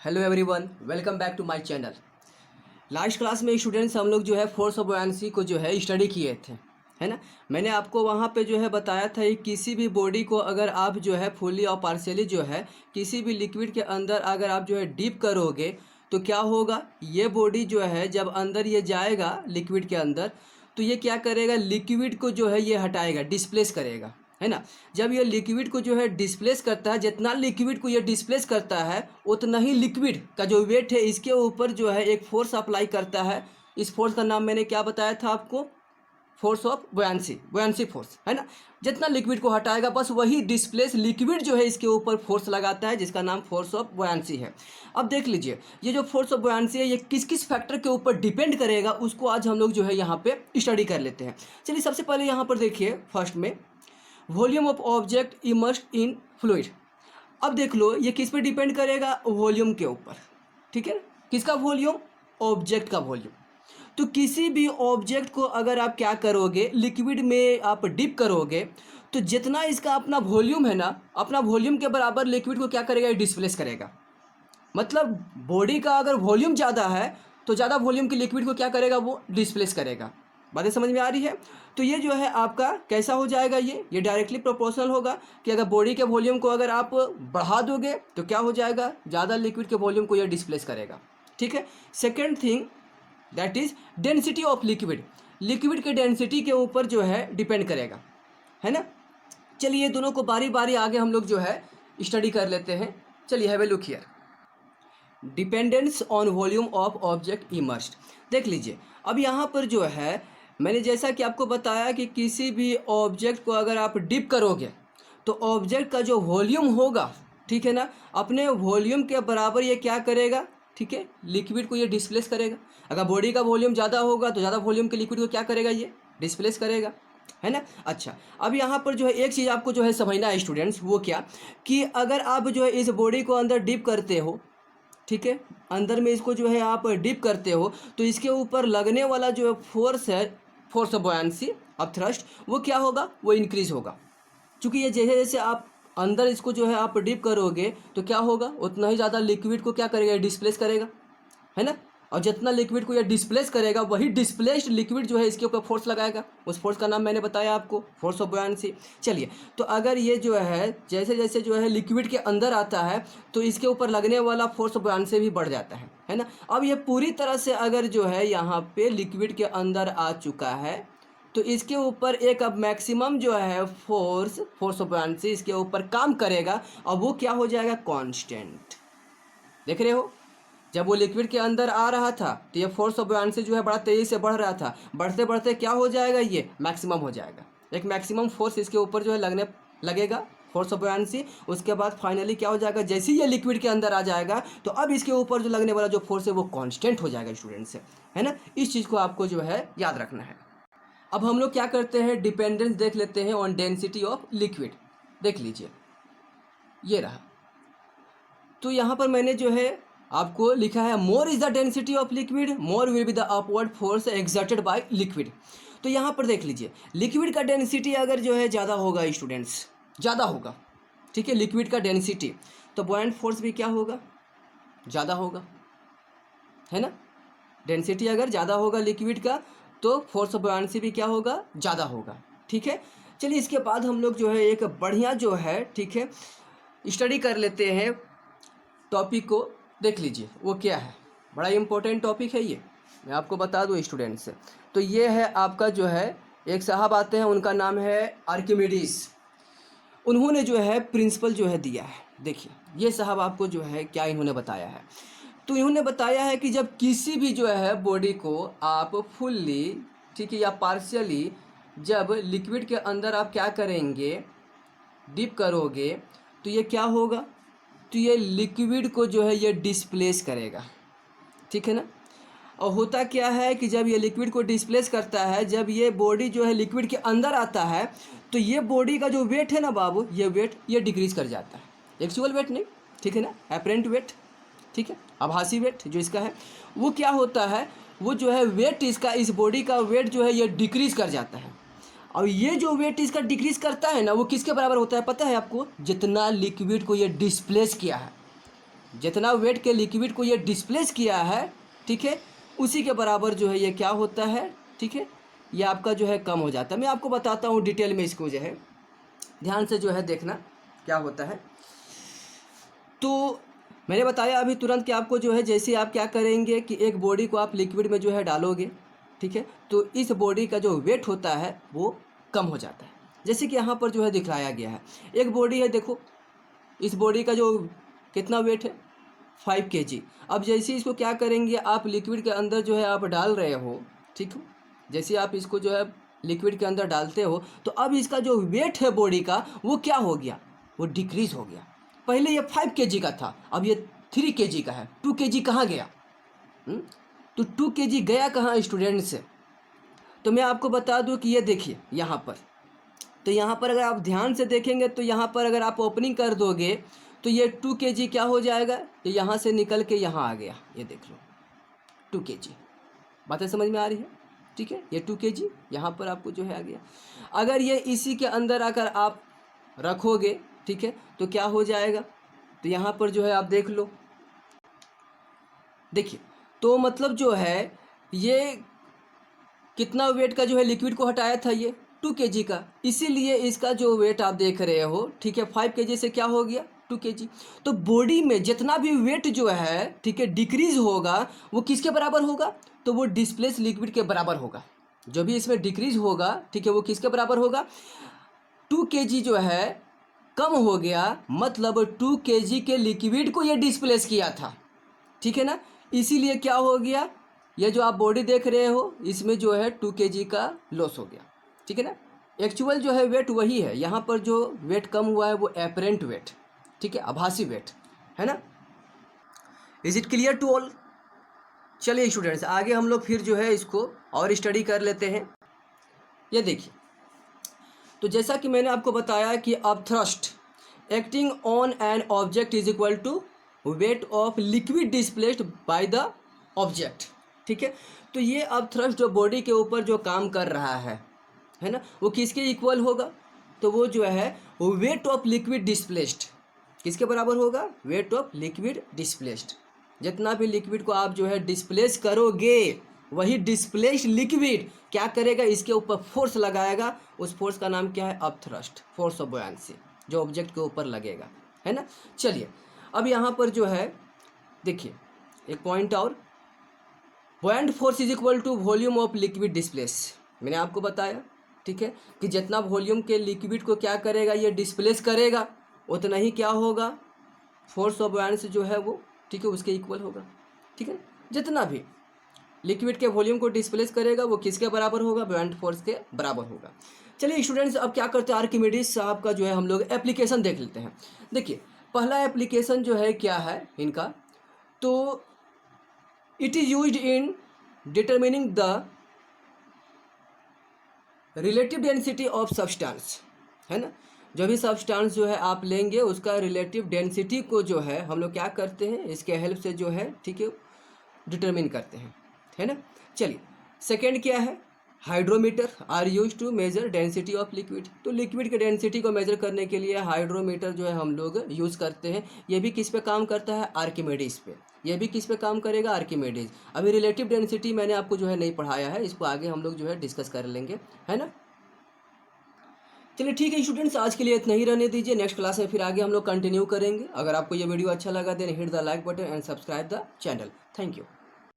Hello everyone, welcome back to my channel. Last class में students हम लोग जो है फोर्स ऑफ बुयांसी को जो है स्टडी किए थे, है ना। मैंने आपको वहाँ पे जो है बताया था कि किसी भी बॉडी को अगर आप जो है फुली और पार्शियली जो है किसी भी लिक्विड के अंदर अगर आप जो है डीप करोगे तो क्या होगा। ये बॉडी जो है जब अंदर ये जाएगा लिक्विड के अंदर तो ये क्या करेगा, लिक्विड को जो है ये हटाएगा, डिस्प्लेस करेगा, है ना। जब ये लिक्विड को जो है डिस्प्लेस करता है, जितना लिक्विड को ये डिस्प्लेस करता है उतना ही लिक्विड का जो वेट है इसके ऊपर जो है एक फोर्स अप्लाई करता है। इस फोर्स का नाम मैंने क्या बताया था आपको, फोर्स ऑफ बुयांसी फोर्स, है ना। जितना लिक्विड को हटाएगा बस वही डिस्प्लेस लिक्विड जो है इसके ऊपर फोर्स लगाता है, जिसका नाम फोर्स ऑफ बुयांसी है। अब देख लीजिए ये जो फोर्स ऑफ बुयांसी है ये किस किस फैक्टर के ऊपर डिपेंड करेगा उसको आज हम लोग जो है यहाँ पे स्टडी कर लेते हैं। चलिए सबसे पहले यहाँ पर देखिए फर्स्ट में volume of object immersed in fluid. अब देख लो ये किस पे डिपेंड करेगा, वॉल्यूम के ऊपर, ठीक है। किसका वॉल्यूम, ऑब्जेक्ट का वॉल्यूम। तो किसी भी ऑब्जेक्ट को अगर आप क्या करोगे, लिक्विड में आप डिप करोगे तो जितना इसका अपना वॉल्यूम है ना, अपना वॉल्यूम के बराबर लिक्विड को क्या करेगा, डिस्प्लेस करेगा। मतलब बॉडी का अगर वॉल्यूम ज़्यादा है तो ज़्यादा वॉल्यूम के लिक्विड को क्या करेगा, वो डिस्प्लेस करेगा। बातें समझ में आ रही है। तो ये जो है आपका कैसा हो जाएगा, ये डायरेक्टली प्रोपोर्शनल होगा कि अगर बॉडी के वॉल्यूम को अगर आप बढ़ा दोगे तो क्या हो जाएगा, ज़्यादा लिक्विड के वॉल्यूम को ये डिस्प्लेस करेगा, ठीक है। Second thing that is density of liquid. Liquid के डेंसिटी के ऊपर जो है डिपेंड करेगा, है ना। चलिए ये दोनों को बारी बारी आगे हम लोग जो है स्टडी कर लेते हैं। चलिए have a look here, dependence on volume of object immersed. देख लीजिए अब यहाँ पर जो है मैंने जैसा कि आपको बताया कि किसी भी ऑब्जेक्ट को अगर आप डिप करोगे तो ऑब्जेक्ट का जो वॉल्यूम होगा, ठीक है ना, अपने वॉल्यूम के बराबर ये क्या करेगा, ठीक है, लिक्विड को ये डिस्प्लेस करेगा। अगर बॉडी का वॉल्यूम ज़्यादा होगा तो ज़्यादा वॉल्यूम के लिक्विड को क्या करेगा, ये डिस्प्लेस करेगा, है ना। अच्छा अब यहाँ पर जो है एक चीज़ आपको जो है समझना है स्टूडेंट्स, वो क्या कि अगर आप जो है इस बॉडी को अंदर डिप करते हो, ठीक है, अंदर में इसको जो है आप डिप करते हो तो इसके ऊपर लगने वाला जो फोर्स है, force of buoyancy of thrust, वो क्या होगा, वो इंक्रीज होगा। क्योंकि ये जैसे जैसे आप अंदर इसको जो है आप डिप करोगे तो क्या होगा, उतना ही ज़्यादा लिक्विड को क्या करेगा, डिस्प्लेस करेगा, है ना। और जितना लिक्विड को ये डिस्प्लेस करेगा वही डिस्प्लेस्ड लिक्विड जो है इसके ऊपर फोर्स लगाएगा। उस फोर्स का नाम मैंने बताया आपको, फोर्स ऑफ बुयांसी। चलिए तो अगर ये जो है जैसे जैसे जो है लिक्विड के अंदर आता है तो इसके ऊपर लगने वाला फोर्स ऑफ बुयांसी भी बढ़ जाता है ना। अब ये पूरी तरह से अगर जो है यहाँ पे लिक्विड के अंदर आ चुका है तो इसके ऊपर एक अब मैक्सिमम जो है फोर्स ऑफ बुयांसी इसके ऊपर काम करेगा और वो क्या हो जाएगा, कांस्टेंट। देख रहे हो, जब वो लिक्विड के अंदर आ रहा था तो ये फोर्स ऑफ बुयांसी जो है बड़ा तेज़ी से बढ़ रहा था, बढ़ते बढ़ते क्या हो जाएगा, ये मैक्सिमम हो जाएगा। एक मैक्सिमम फोर्स इसके ऊपर जो है लगेगा फोर्स ऑफ बुयांसी। उसके बाद फाइनली क्या हो जाएगा, जैसे ही ये लिक्विड के अंदर आ जाएगा तो अब इसके ऊपर जो लगने वाला जो फोर्स है वो कांस्टेंट हो जाएगा स्टूडेंट से, है ना। इस चीज़ को आपको जो है याद रखना है। अब हम लोग क्या करते हैं, डिपेंडेंस देख लेते हैं ऑन डेंसिटी ऑफ लिक्विड। देख लीजिए ये रहा, तो यहाँ पर मैंने जो है आपको लिखा है more is the density of liquid more will be the upward force exerted by liquid. तो यहाँ पर देख लीजिए लिक्विड का डेंसिटी अगर जो है ज़्यादा होगा स्टूडेंट्स, ज़्यादा होगा, ठीक है, लिक्विड का डेंसिटी, तो बुयांट फोर्स भी क्या होगा, ज़्यादा होगा, है ना। डेंसिटी अगर ज़्यादा होगा लिक्विड का तो फोर्स ऑफ बुयांसी भी क्या होगा, ज़्यादा होगा, ठीक है। चलिए इसके बाद हम लोग जो है एक बढ़िया जो है, ठीक है, स्टडी कर लेते हैं टॉपिक को। देख लीजिए वो क्या है, बड़ा इंपॉर्टेंट टॉपिक है ये, मैं आपको बता दूं स्टूडेंट्स। तो ये है आपका जो है एक साहब आते हैं, उनका नाम है आर्किमिडीज। उन्होंने जो है प्रिंसिपल जो है दिया है। देखिए ये साहब आपको जो है क्या इन्होंने बताया है, तो इन्होंने बताया है कि जब किसी भी जो है बॉडी को आप फुल्ली, ठीक है, या पार्शियली जब लिक्विड के अंदर आप क्या करेंगे, डिप करोगे तो ये क्या होगा, तो ये लिक्विड को जो है ये डिस्प्लेस करेगा, ठीक है ना। और होता क्या है कि जब ये लिक्विड को डिस्प्लेस करता है, जब ये बॉडी जो है लिक्विड के अंदर आता है तो ये बॉडी का जो वेट है ना बाबू, ये वेट ये डिक्रीज कर जाता है। एक्चुअल वेट नहीं, ठीक है ना, एपरेंट वेट, ठीक है, आभासी वेट जो इसका है, वो क्या होता है, वो जो है वेट इसका, इस बॉडी का वेट जो है ये डिक्रीज कर जाता है। और ये जो वेट इसका डिक्रीज करता है ना, वो किसके बराबर होता है पता है आपको, जितना लिक्विड को ये डिस्प्लेस किया है, जितना वेट के लिक्विड को ये डिस्प्लेस किया है, ठीक है, उसी के बराबर जो है ये क्या होता है, ठीक है, ये आपका जो है कम हो जाता है। मैं आपको बताता हूँ डिटेल में, इसको जो है ध्यान से जो है देखना क्या होता है। तो मैंने बताया अभी तुरंत कि आपको जो है जैसे आप क्या करेंगे कि एक बॉडी को आप लिक्विड में जो है डालोगे, ठीक है, तो इस बॉडी का जो वेट होता है वो कम हो जाता है। जैसे कि यहाँ पर जो है दिखलाया गया है, एक बॉडी है, देखो इस बॉडी का जो कितना वेट है 5 kg। अब जैसे इसको क्या करेंगे आप लिक्विड के अंदर जो है आप डाल रहे हो, ठीक है, जैसे आप इसको जो है लिक्विड के अंदर डालते हो तो अब इसका जो वेट है बॉडी का वो क्या हो गया, वो डिक्रीज़ हो गया। पहले ये 5 kg का था, अब ये 3 kg का है। 2 kg कहाँ गया? तो 2 kg गया कहाँ स्टूडेंट से? तो मैं आपको बता दूं कि ये देखिए यहाँ पर, तो यहाँ पर अगर आप ध्यान से देखेंगे तो यहाँ पर अगर आप ओपनिंग कर दोगे तो ये 2 kg क्या हो जाएगा, ये यहाँ से निकल के यहाँ आ गया, ये देख लो 2 kg। बातें समझ में आ रही है? ठीक है, ये 2 kg यहाँ पर आपको जो है आ गया। अगर ये इसी के अंदर आकर आप रखोगे, ठीक है, तो क्या हो जाएगा, तो यहाँ पर जो है आप देख लो, देखिए, तो मतलब जो है ये कितना वेट का जो है लिक्विड को हटाया था, ये 2 kg का, इसीलिए इसका जो वेट आप देख रहे हो, ठीक है, 5 kg से क्या हो गया 2 kg। तो बॉडी में जितना भी वेट जो है, ठीक है, डिक्रीज होगा वो किसके बराबर होगा, तो वो डिस्प्लेस लिक्विड के बराबर होगा। जो भी इसमें डिक्रीज होगा, ठीक है, वो किसके बराबर होगा, 2 kg जो है कम हो गया, मतलब 2 kg के लिक्विड को ये डिस्प्लेस किया था, ठीक है ना, इसीलिए क्या हो गया, ये जो आप बॉडी देख रहे हो इसमें जो है 2 kg का लॉस हो गया, ठीक है ना। एक्चुअल जो है वेट वही है, यहाँ पर जो वेट कम हुआ है वो एपरेंट वेट, ठीक है, आभासी वेट है ना। Is it clear to all? चलिए स्टूडेंट्स, आगे हम लोग फिर जो है इसको और स्टडी कर लेते हैं। ये देखिए, तो जैसा कि मैंने आपको बताया कि अब thrust acting on an object is equal to weight of liquid displaced by the object, ठीक है। तो ये अब थ्रस्ट जो बॉडी के ऊपर जो काम कर रहा है ना, वो किसके इक्वल होगा, तो वो जो है वेट ऑफ लिक्विड डिस्प्लेस्ड किसके बराबर होगा, वेट ऑफ लिक्विड डिस्प्लेस्ड। जितना भी लिक्विड को आप जो है डिस्प्लेस करोगे, वही डिस्प्लेस्ड लिक्विड क्या करेगा, इसके ऊपर फोर्स लगाएगा, उस फोर्स का नाम क्या है, अब थ्रस्ट, फोर्स ऑफ बुयांसी, जो ऑब्जेक्ट के ऊपर लगेगा, है ना। चलिए, अब यहाँ पर जो है देखिए एक पॉइंट और, buoyant force is equal to volume of liquid displace. मैंने आपको बताया, ठीक है, कि जितना वॉल्यूम के लिक्विड को क्या करेगा, ये डिस्प्लेस करेगा, उतना ही क्या होगा, फोर्स ऑफ बुयांसी जो है वो, ठीक है, उसके इक्वल होगा, ठीक है। जितना भी लिक्विड के वॉल्यूम को डिस्प्लेस करेगा वो किसके बराबर होगा, बुयांट फोर्स के बराबर होगा। चलिए स्टूडेंट्स, अब क्या करते हैं, आर्किमिडीज साहब का जो है हम लोग एप्लीकेशन देख लेते हैं। देखिए, पहला एप्लीकेशन जो है क्या है इनका, तो it is used in determining the relative density of substance, है ना। जो भी सब्सटेंस जो है आप लेंगे उसका रिलेटिव डेंसिटी को जो है हम लोग क्या करते हैं, इसके हेल्प से जो है, ठीक है, डिटरमिन करते हैं, है ना। चलिए, सेकेंड क्या है, hydrometer are use to measure density of liquid. तो लिक्विड के डेंसिटी को मेजर करने के लिए हाइड्रोमीटर जो है हम लोग यूज़ करते हैं। ये भी किस पे काम करता है, आर्किमिडीज पे। ये भी किस पे काम करेगा, आर्किमिडीज। अभी रिलेटिव डेंसिटी मैंने आपको जो है नहीं पढ़ाया है, इसको आगे हम लोग जो है डिस्कस कर लेंगे, है ना। चलिए ठीक है स्टूडेंट्स, आज के लिए इतना ही रहने दीजिए, नेक्स्ट क्लास में फिर आगे हम लोग कंटिन्यू करेंगे। अगर आपको ये वीडियो अच्छा लगा then hit the like button and subscribe the channel. Thank you.